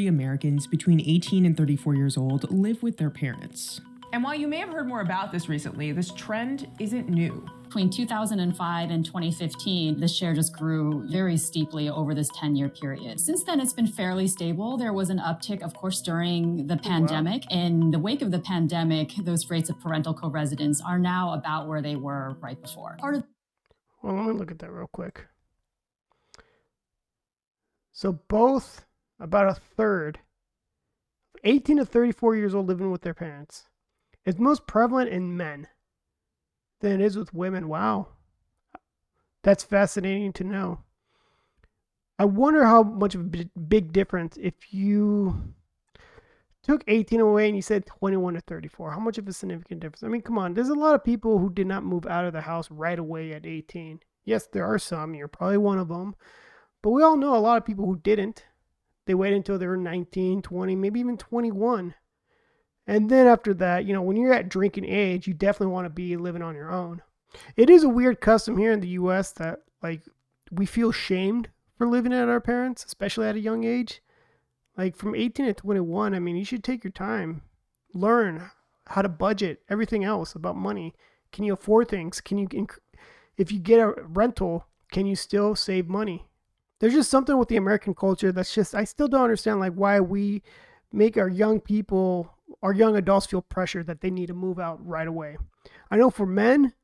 Americans between 18 and 34 years old live with their parents. And while you may have heard more about this recently, this trend isn't new. Between 2005 and 2015, the share just grew very steeply over this 10-year period. Since then, it's been fairly stable. There was an uptick, of course, during the pandemic. Wow. In the wake of the pandemic, those rates of parental co-residence are now about where they were right before. Well, let me look at that real quick. So both, about a third, 18 to 34 years old living with their parents. It's most prevalent in men than it is with women. Wow. That's fascinating to know. I wonder how much of a big difference if you took 18 away and you said 21 to 34. How much of a significant difference? I mean, come on. There's a lot of people who did not move out of the house right away at 18. Yes, there are some. You're probably one of them. But we all know a lot of people who didn't. They waited until they were 19, 20, maybe even 21. And then after that, when you're at drinking age, you definitely want to be living on your own. It is a weird custom here in the U.S. that, we feel shamed for living at our parents, especially at a young age. From 18 to 21, you should take your time. Learn how to budget, everything else about money. Can you afford things? If you get a rental, can you still save money? There's just something with the American culture that's just, I still don't understand why we make our young adults feel pressure that they need to move out right away. I know for men,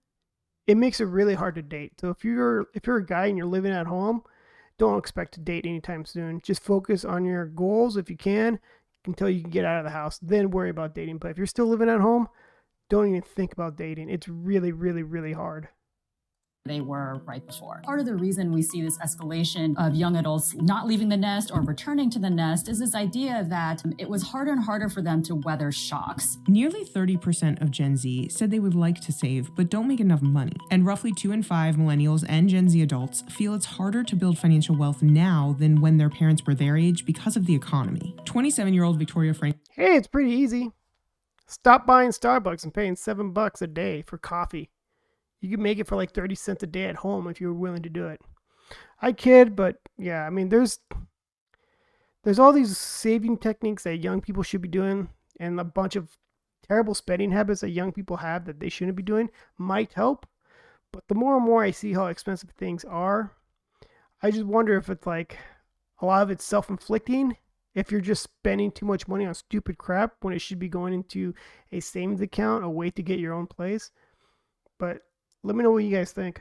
it makes it really hard to date. So if you're a guy and you're living at home, don't expect to date anytime soon. Just focus on your goals if you can until you can get out of the house. Then worry about dating. But if you're still living at home, don't even think about dating. It's really, really, really hard. They were right before. Part of the reason we see this escalation of young adults not leaving the nest or returning to the nest is this idea that it was harder and harder for them to weather shocks. Nearly 30% of Gen Z said they would like to save, but don't make enough money. And roughly 2 in 5 millennials and Gen Z adults feel it's harder to build financial wealth now than when their parents were their age because of the economy. 27-year-old Victoria Frank. Hey, it's pretty easy. Stop buying Starbucks and paying $7 a day for coffee. You could make it for 30 cents a day at home if you were willing to do it. I kid, but yeah, there's all these saving techniques that young people should be doing, and a bunch of terrible spending habits that young people have that they shouldn't be doing might help. But the more and more I see how expensive things are, I just wonder if it's a lot of it's self-inflicting. If you're just spending too much money on stupid crap when it should be going into a savings account, a way to get your own place. But let me know what you guys think.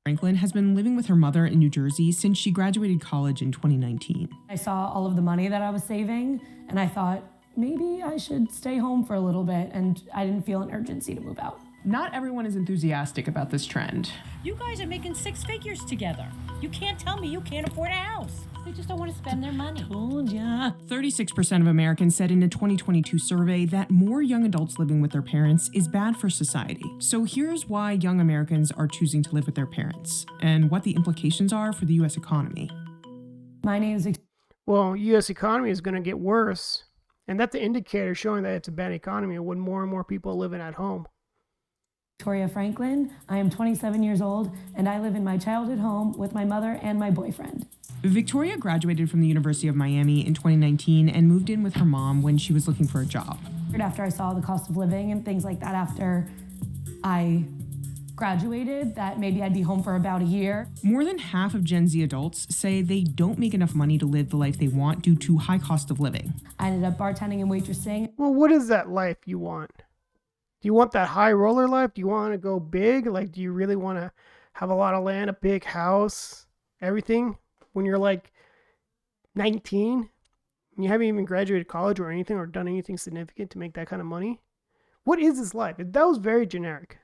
Franklin has been living with her mother in New Jersey since she graduated college in 2019. I saw all of the money that I was saving, and I thought, maybe I should stay home for a little bit, and I didn't feel an urgency to move out. Not everyone is enthusiastic about this trend. You guys are making 6 figures together. You can't tell me you can't afford a house. They just don't want to spend their money. Told ya. 36% of Americans said in a 2022 survey that more young adults living with their parents is bad for society. So here's why young Americans are choosing to live with their parents and what the implications are for the U.S. economy. My name is... Well, U.S. economy is going to get worse. And that's an indicator showing that it's a bad economy when more and more people are living at home. Victoria Franklin. I am 27 years old, and I live in my childhood home with my mother and my boyfriend. Victoria graduated from the University of Miami in 2019 and moved in with her mom when she was looking for a job. After I saw the cost of living and things like that after I graduated, that maybe I'd be home for about a year. More than half of Gen Z adults say they don't make enough money to live the life they want due to high cost of living. I ended up bartending and waitressing. Well, what is that life you want? Do you want that high roller life? Do you want to go big? Do you really want to have a lot of land, a big house, everything when you're 19? And you haven't even graduated college or anything or done anything significant to make that kind of money? What is this life? That was very generic.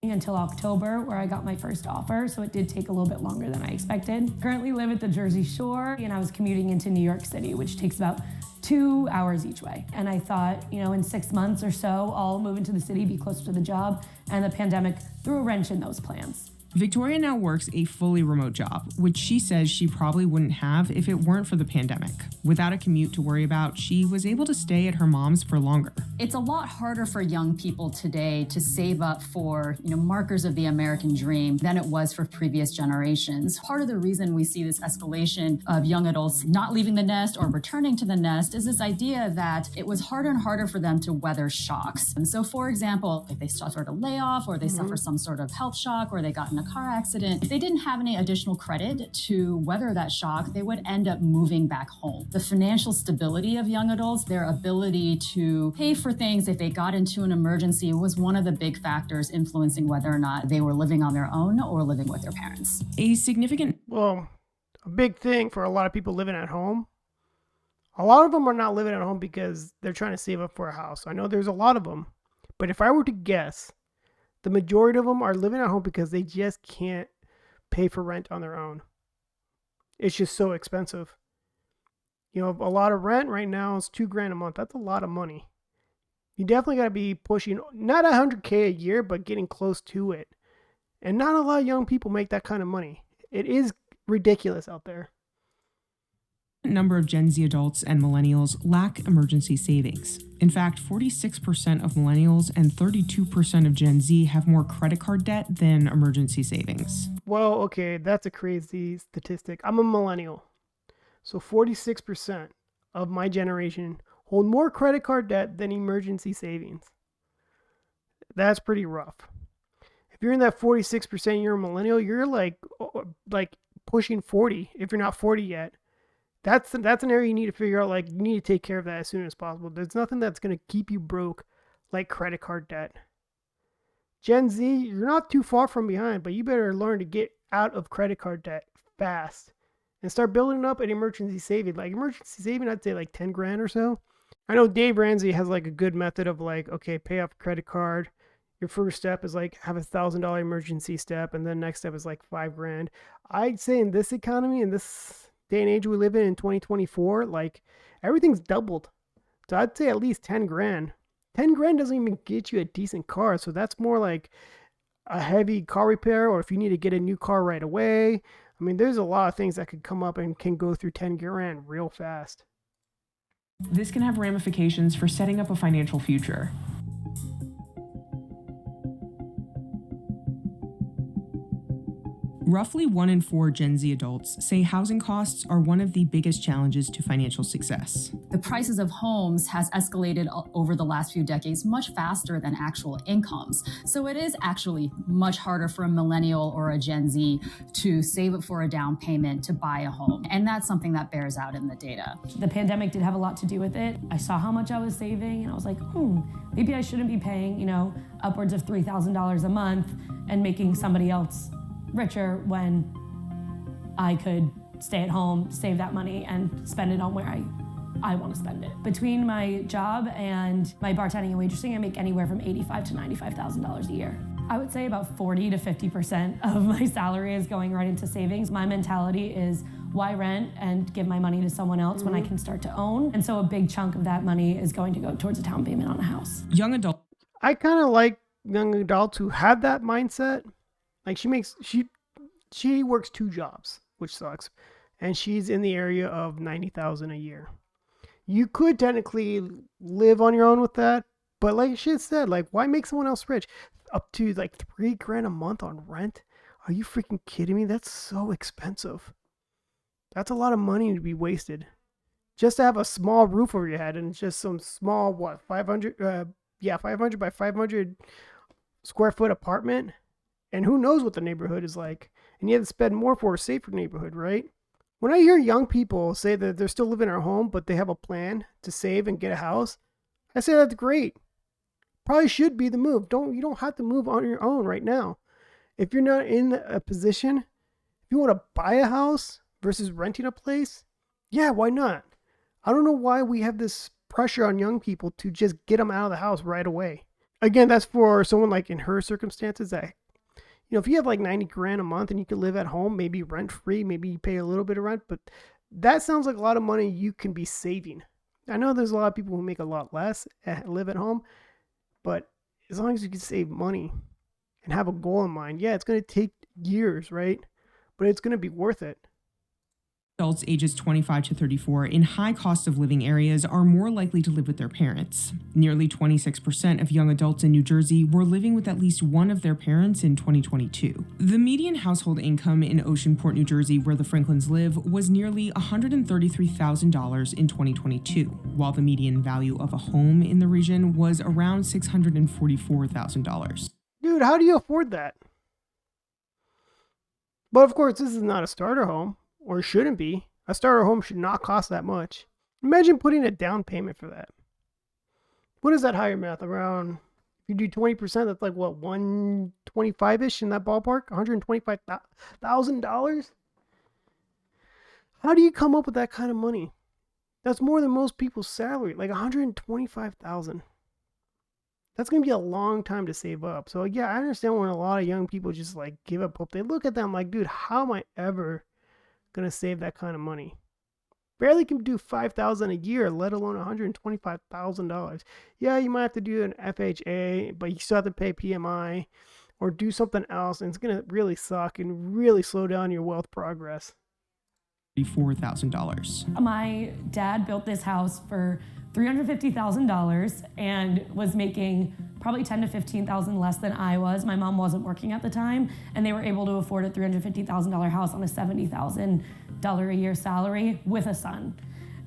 Until October, where I got my first offer, so it did take a little bit longer than I expected. Currently live at the Jersey Shore, and I was commuting into New York City, which takes about 2 hours each way. And I thought, in 6 months or so, I'll move into the city, be closer to the job, and the pandemic threw a wrench in those plans. Victoria now works a fully remote job, which she says she probably wouldn't have if it weren't for the pandemic. Without a commute to worry about, she was able to stay at her mom's for longer. It's a lot harder for young people today to save up for, markers of the American dream than it was for previous generations. Part of the reason we see this escalation of young adults not leaving the nest or returning to the nest is this idea that it was harder and harder for them to weather shocks. And so, for example, if they suffered a layoff or they suffer some sort of health shock or they got in a car accident, if they didn't have any additional credit to weather that shock, they would end up moving back home. The financial stability of young adults, their ability to pay for things if they got into an emergency, was one of the big factors influencing whether or not they were living on their own or living with their parents. Well, a big thing for a lot of people living at home, a lot of them are not living at home because they're trying to save up for a house. I know there's a lot of them, but if I were to guess, the majority of them are living at home because they just can't pay for rent on their own. It's just so expensive. A lot of rent right now is $2,000 a month. That's a lot of money. You definitely got to be pushing not $100K a year, but getting close to it. And not a lot of young people make that kind of money. It is ridiculous out there. Number of Gen Z adults and millennials lack emergency savings. In fact, 46% of millennials and 32% of Gen Z have more credit card debt than emergency savings. Well, okay, that's a crazy statistic. I'm a millennial. So 46% of my generation hold more credit card debt than emergency savings. That's pretty rough. If you're in that 46%, you're a millennial, you're like pushing 40 if you're not 40 yet. That's an area you need to figure out, you need to take care of that as soon as possible. There's nothing that's going to keep you broke like credit card debt. Gen Z, you're not too far from behind, but you better learn to get out of credit card debt fast and start building up an emergency saving. Emergency saving, I'd say $10,000 or so. I know Dave Ramsey has a good method of okay, pay off a credit card. Your first step is have $1,000 emergency step, and then next step is $5,000. I'd say in this economy, in this day and age we live in 2024, everything's doubled. So I'd say at least $10,000. $10,000 doesn't even get you a decent car. So that's more like a heavy car repair, or if you need to get a new car right away. I mean, there's a lot of things that could come up and can go through $10,000 real fast. This can have ramifications for setting up a financial future. Roughly 1 in 4 Gen Z adults say housing costs are one of the biggest challenges to financial success. The prices of homes has escalated over the last few decades much faster than actual incomes. So it is actually much harder for a millennial or a Gen Z to save up for a down payment to buy a home. And that's something that bears out in the data. The pandemic did have a lot to do with it. I saw how much I was saving and I was like, maybe I shouldn't be paying, upwards of $3,000 a month and making somebody else richer when I could stay at home, save that money, and spend it on where I want to spend it. Between my job and my bartending and waitressing, I make anywhere from $85,000 to $95,000 a year. I would say about 40 to 50% of my salary is going right into savings. My mentality is, why rent and give my money to someone else when I can start to own? And so a big chunk of that money is going to go towards a down payment on a house. Young adult. I kind of like young adults who have that mindset. She works 2 jobs, which sucks, and she's in the area of $90,000 a year. You could technically live on your own with that, but like she said, why make someone else rich? Up to $3,000 a month on rent? Are you freaking kidding me? That's so expensive. That's a lot of money to be wasted just to have a small roof over your head, and it's just some small 500 by 500 square foot apartment. And who knows what the neighborhood is like. And you have to spend more for a safer neighborhood, right? When I hear young people say that they're still living in their home, but they have a plan to save and get a house, I say that's great. Probably should be the move. You don't have to move on your own right now. If you're not in a position, if you want to buy a house versus renting a place, yeah, why not? I don't know why we have this pressure on young people to just get them out of the house right away. Again, that's for someone in her circumstances that, if you have $90,000 a month and you can live at home, maybe rent free, maybe you pay a little bit of rent, but that sounds like a lot of money you can be saving. I know there's a lot of people who make a lot less and live at home, but as long as you can save money and have a goal in mind, yeah, it's going to take years, right? But it's going to be worth it. Adults ages 25 to 34 in high cost of living areas are more likely to live with their parents. Nearly 26% of young adults in New Jersey were living with at least one of their parents in 2022. The median household income in Oceanport, New Jersey, where the Franklins live, was nearly $133,000 in 2022, while the median value of a home in the region was around $644,000. Dude, how do you afford that? But of course, this is not a starter home. Or shouldn't be. A starter home should not cost that much. Imagine putting a down payment for that. What is that higher math? Around, if you do 20%, that's like what, 125-ish in that ballpark? $125,000? How do you come up with that kind of money? That's more than most people's salary, like $125,000. That's going to be a long time to save up. So yeah, I understand when a lot of young people just like give up hope. They look at them like, dude, how am I ever gonna save that kind of money? Barely can do $5,000 a year, let alone $125,000. Yeah, you might have to do an FHA, but you still have to pay PMI or do something else, and it's gonna really suck and really slow down your wealth progress. $4,000. My dad built this house for $350,000 and was making probably $10,000 to $15,000 less than I was. My mom wasn't working at the time, and they were able to afford a $350,000 house on a $70,000 a year salary with a son.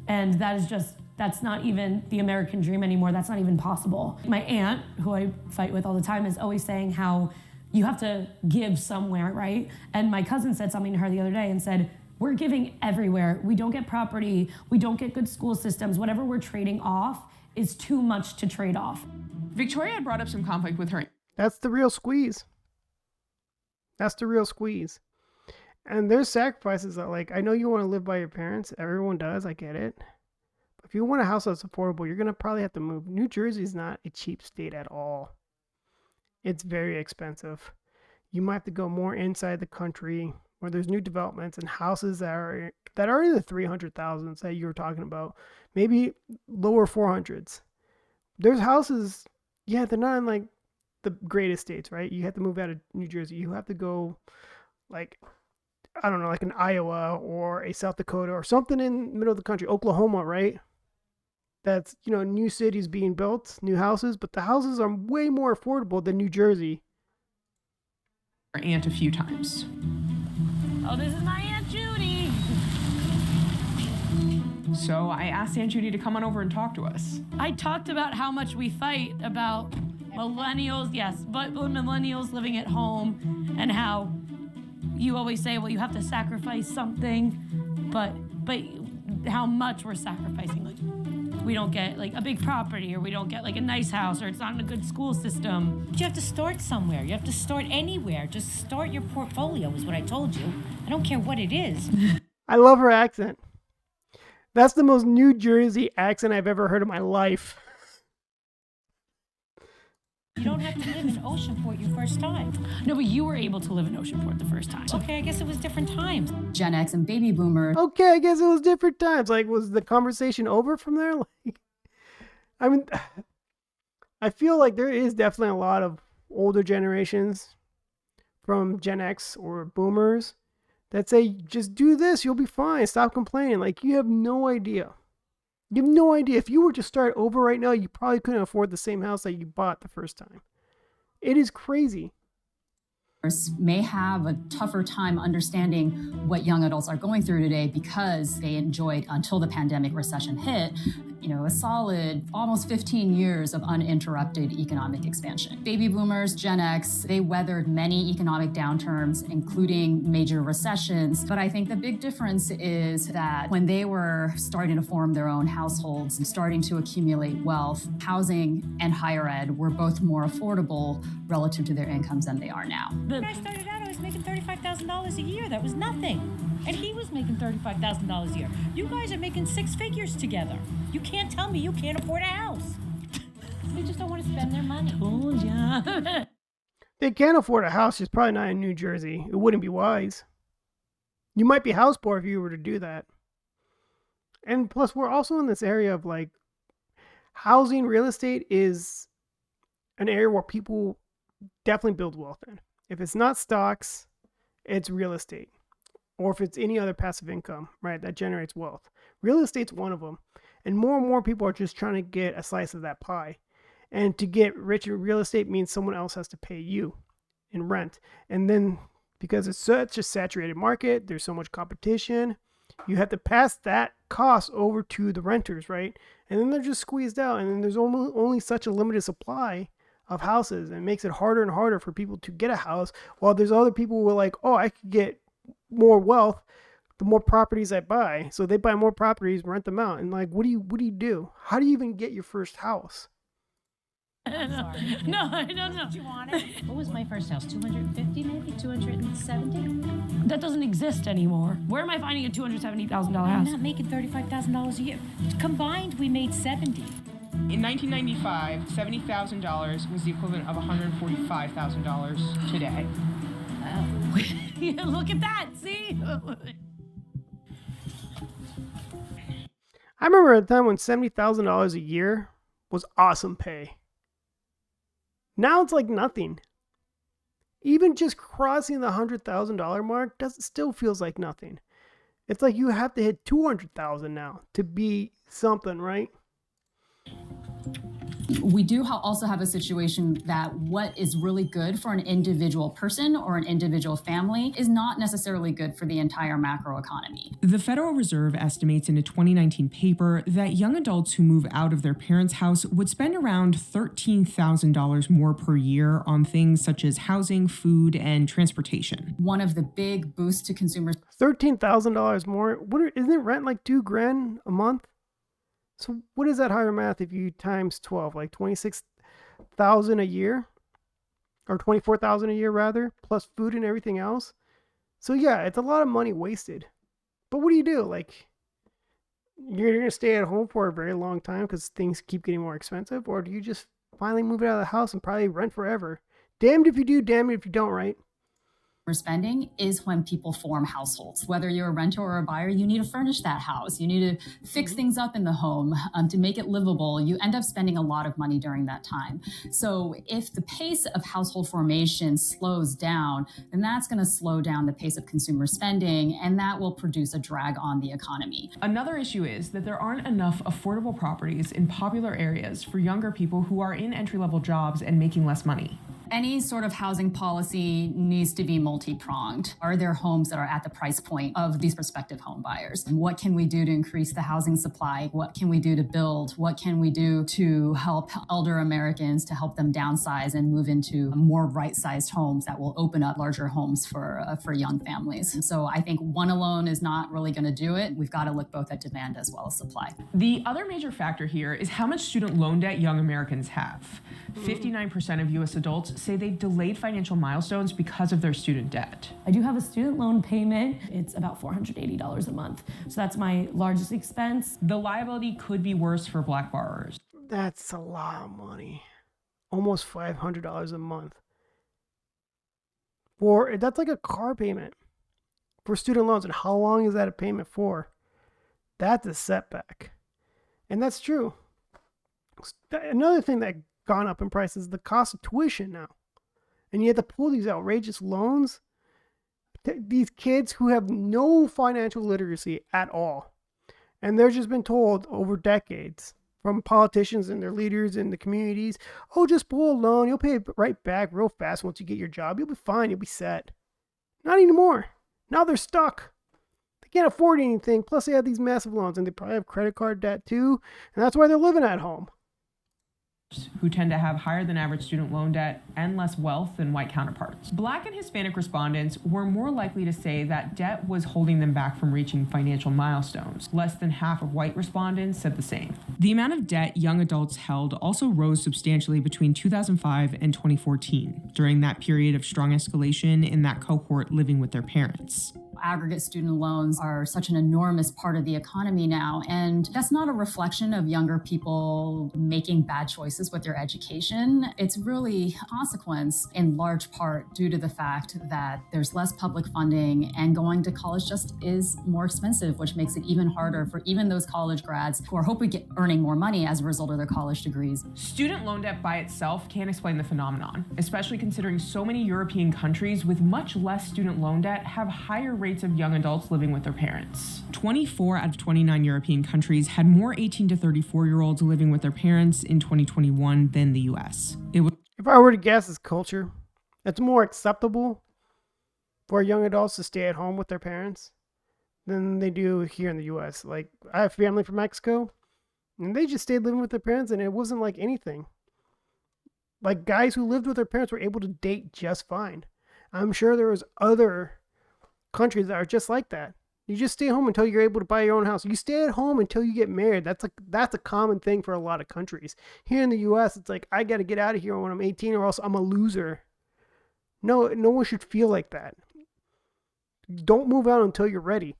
And that is just, that's not even the American dream anymore. That's not even possible. My aunt, who I fight with all the time, is always saying how you have to give somewhere, right? And my cousin said something to her the other day and said, we're giving everywhere. We don't get property. We don't get good school systems. Whatever we're trading off is too much to trade off. Victoria had brought up some conflict with her. That's the real squeeze. That's the real squeeze. And there's sacrifices that, like, I know you want to live by your parents. Everyone does. I get it. But if you want a house that's affordable, you're going to probably have to move. New Jersey is not a cheap state at all. It's very expensive. You might have to go more inside the country where there's new developments and houses that are in the 300,000s that you were talking about, maybe lower 400s. There's houses, yeah, they're not in like the greatest states, right? You have to move out of New Jersey. You have to go like, I don't know, like an Iowa or a South Dakota or something in the middle of the country, Oklahoma, right? That's, you know, new cities being built, new houses, but the houses are way more affordable than New Jersey. Her aunt a few times. Oh, this is my Aunt Judy. So I asked Aunt Judy to come on over and talk to us. I talked about how much we fight about millennials, yes, but millennials living at home, and how you always say, well, you have to sacrifice something, but how much we're sacrificing. Like, we don't get like a big property, or we don't get like a nice house, or it's not in a good school system. But you have to start somewhere. You have to start anywhere. Just start your portfolio is what I told you. I don't care what it is. I love her accent. That's the most New Jersey accent I've ever heard in my life. You don't have to live in Oceanport your first time. No, but you were able to live in Oceanport the first time. Okay, I guess it was different times. Gen X and baby boomers. Okay, I guess it was different times. Like, was the conversation over from there? Like, I mean, I feel like there is definitely a lot of older generations from Gen X or boomers that say, just do this, you'll be fine, stop complaining. Like, you have no idea. You have no idea. If you were to start over right now, you probably couldn't afford the same house that you bought the first time. It is crazy. May have a tougher time understanding what young adults are going through today because they enjoyed, until the pandemic recession hit, a solid almost 15 years of uninterrupted economic expansion. Baby boomers, Gen X, they weathered many economic downturns, including major recessions. But I think the big difference is that when they were starting to form their own households and starting to accumulate wealth, housing and higher ed were both more affordable relative to their incomes than they are now. When I started out, I was making $35,000 a year. That was nothing. And he was making $35,000 a year. You guys are making six figures together. You can't tell me you can't afford a house. They just don't want to spend their money. Told ya. They can't afford a house, just probably not in New Jersey. It wouldn't be wise. You might be house poor if you were to do that. And plus, we're also in this area of like, housing, real estate is an area where people definitely build wealth in. If it's not stocks, it's real estate. or if it's any other passive income, right, that generates wealth. Real estate's one of them. And more people are just trying to get a slice of that pie. And to get rich in real estate means someone else has to pay you in rent. And then because it's such a saturated market, there's so much competition, you have to pass that cost over to the renters, right? And then they're just squeezed out. And then there's only such a limited supply of houses, and it makes it harder and harder for people to get a house, while there's other people who are like, oh, I could get more wealth the more properties I buy. So they buy more properties, rent them out. And like, what do you do? How do you even get your first house? Sorry. No, I don't know. Did you want it? What was my first house? 250 maybe? 270? That doesn't exist anymore. Where am I finding a $270,000 I'm house? not making $35,000 a year. Combined, we made 70. In 1995, $70,000 was the equivalent of $145,000 today. Yeah, look at that, see? I remember a time when $70,000 a year was awesome pay. Now it's like nothing. Even just crossing the $100,000 mark still feels like nothing. It's like you have to hit 200,000 now to be something, right? We do also have a situation that what is really good for an individual person or an individual family is not necessarily good for the entire macroeconomy. The Federal Reserve estimates in a 2019 paper that young adults who move out of their parents' house would spend around $13,000 more per year on things such as housing, food, and transportation. One of the big boosts to consumers. $13,000 more. Isn't rent like $2,000 a month? So what is that higher math if you times 12, like 26,000 a year, or 24,000 a year rather, plus food and everything else? So yeah, it's a lot of money wasted. But what do you do? Like, you're going to stay at home for a very long time because things keep getting more expensive, or do you just finally move out of the house and probably rent forever? Damned if you do, damned if you don't, right? Spending is when people form households. Whether you're a renter or a buyer, you need to furnish that house. You need to fix things up in the home to make it livable. You end up spending a lot of money during that time. So if the pace of household formation slows down, then that's going to slow down the pace of consumer spending, and that will produce a drag on the economy. Another issue is that there aren't enough affordable properties in popular areas for younger people who are in entry-level jobs and making less money. Any sort of housing policy needs to be multi-pronged. Are there homes that are at the price point of these prospective home buyers? And what can we do to increase the housing supply? What can we do to build? What can we do to help elder Americans, to help them downsize and move into more right-sized homes that will open up larger homes for young families? And so I think one alone is not really going to do it. We've got to look both at demand as well as supply. The other major factor here is how much student loan debt young Americans have. 59% of U.S. adults say they've delayed financial milestones because of their student debt. I do have a student loan payment. It's about $480 a month. So that's my largest expense. The liability could be worse for Black borrowers. That's a lot of money. Almost $500 a month. That's like a car payment for student loans. And how long is that a payment for? That's a setback. And that's true. Another thing that gone up in price is the cost of tuition now. And you have to pull these outrageous loans. These kids who have no financial literacy at all. And they're just been told over decades from politicians and their leaders in the communities, oh, just pull a loan. You'll pay it right back real fast once you get your job. You'll be fine. You'll be set. Not anymore. Now they're stuck. They can't afford anything. Plus they have these massive loans, and they probably have credit card debt too. And that's why they're living at home. Who tend to have higher than average student loan debt and less wealth than white counterparts. Black and Hispanic respondents were more likely to say that debt was holding them back from reaching financial milestones. Less than half of white respondents said the same. The amount of debt young adults held also rose substantially between 2005 and 2014, during that period of strong escalation in that cohort living with their parents. Aggregate student loans are such an enormous part of the economy now, and that's not a reflection of younger people making bad choices with their education. It's really a consequence in large part due to the fact that there's less public funding and going to college just is more expensive, which makes it even harder for even those college grads who are hoping to get earning more money as a result of their college degrees. Student loan debt by itself can't explain the phenomenon, especially considering so many European countries with much less student loan debt have higher rates rates of young adults living with their parents. 24 out of 29 European countries had more 18 to 34-year-olds living with their parents in 2021 than the US. If I were to guess, it's culture. It's more acceptable for young adults to stay at home with their parents than they do here in the US. Like, I have family from Mexico, and they just stayed living with their parents, and it wasn't like anything. Like, guys who lived with their parents were able to date just fine. I'm sure there was other countries that are just like that. You just stay home until you're able to buy your own house. You stay at home until you get married. That's a common thing for a lot of countries. Here in the US, it's like, I got to get out of here when I'm 18 or else I'm a loser. No one should feel like that. Don't move out until you're ready.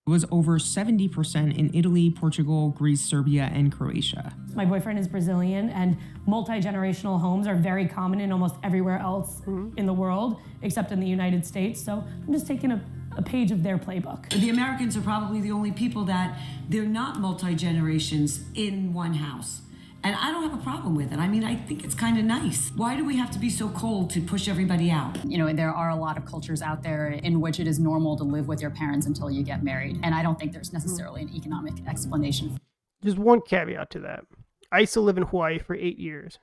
Was over 70% in Italy, Portugal, Greece, Serbia, and Croatia. My boyfriend is Brazilian, and multi-generational homes are very common in almost everywhere else in the world, except in the United States. So I'm just taking a page of their playbook. The Americans are probably the only people that they're not multi-generations in one house. And I don't have a problem with it. I mean, I think it's kind of nice. Why do we have to be so cold to push everybody out? You know, there are a lot of cultures out there in which it is normal to live with your parents until you get married. And I don't think there's necessarily an economic explanation. Just one caveat to that. I used to live in Hawaii for 8 years.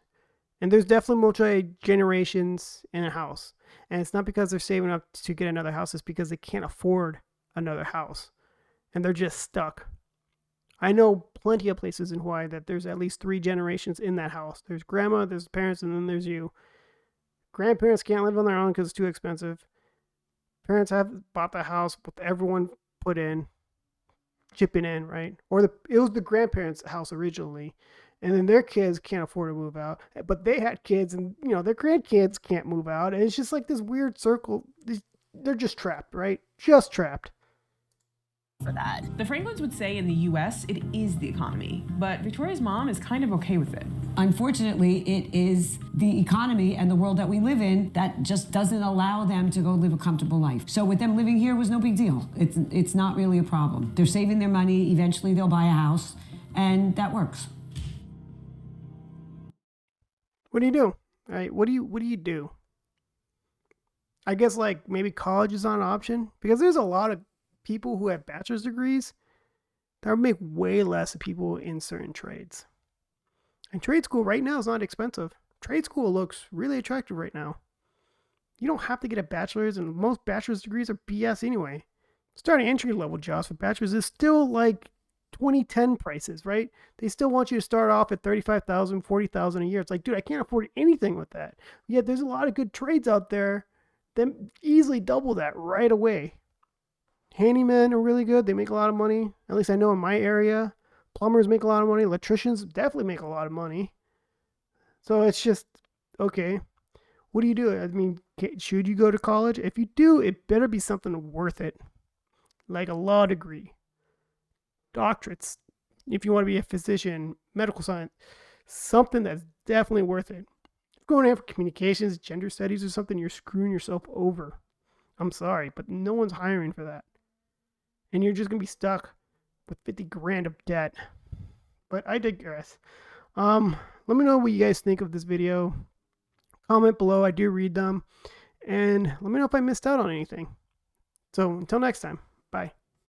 And there's definitely multi-generations in a house. And it's not because they're saving up to get another house. It's because they can't afford another house. And they're just stuck. I know plenty of places in Hawaii that there's at least 3 generations in that house. There's grandma, there's parents, and then there's you. Grandparents can't live on their own because it's too expensive. Parents have bought the house with everyone put in, chipping in, right? Or it was the grandparents' house originally, and then their kids can't afford to move out. But they had kids, and their grandkids can't move out. And it's just like this weird circle. They're just trapped, right? Just trapped. For that. The Franklins would say in the US, it is the economy, but Victoria's mom is kind of okay with it. Unfortunately, it is the economy and the world that we live in that just doesn't allow them to go live a comfortable life. So with them living here was no big deal. It's not really a problem. They're saving their money. Eventually they'll buy a house, and that works. What do you do? All right, what do you do? I guess like maybe college is not an option, because there's a lot of people who have bachelor's degrees that would make way less than people in certain trades. And trade school right now is not expensive. Trade school looks really attractive right now. You don't have to get a bachelor's, and most bachelor's degrees are BS anyway. Starting entry level jobs for bachelor's is still like 2010 prices, right? They still want you to start off at $35,000, $40,000 a year. It's like, dude, I can't afford anything with that. Yet there's a lot of good trades out there that easily double that right away. Handymen are really good. They make a lot of money. At least I know in my area. Plumbers make a lot of money. Electricians definitely make a lot of money. So it's just, okay, what do you do? I mean, should you go to college? If you do, it better be something worth it. Like a law degree. Doctorates. If you want to be a physician, medical science. Something that's definitely worth it. If you're going in for communications, gender studies or something, you're screwing yourself over. I'm sorry, but no one's hiring for that. And you're just going to be stuck with 50 grand of debt. But I digress. Let me know what you guys think of this video. Comment below. I do read them. And let me know if I missed out on anything. So until next time.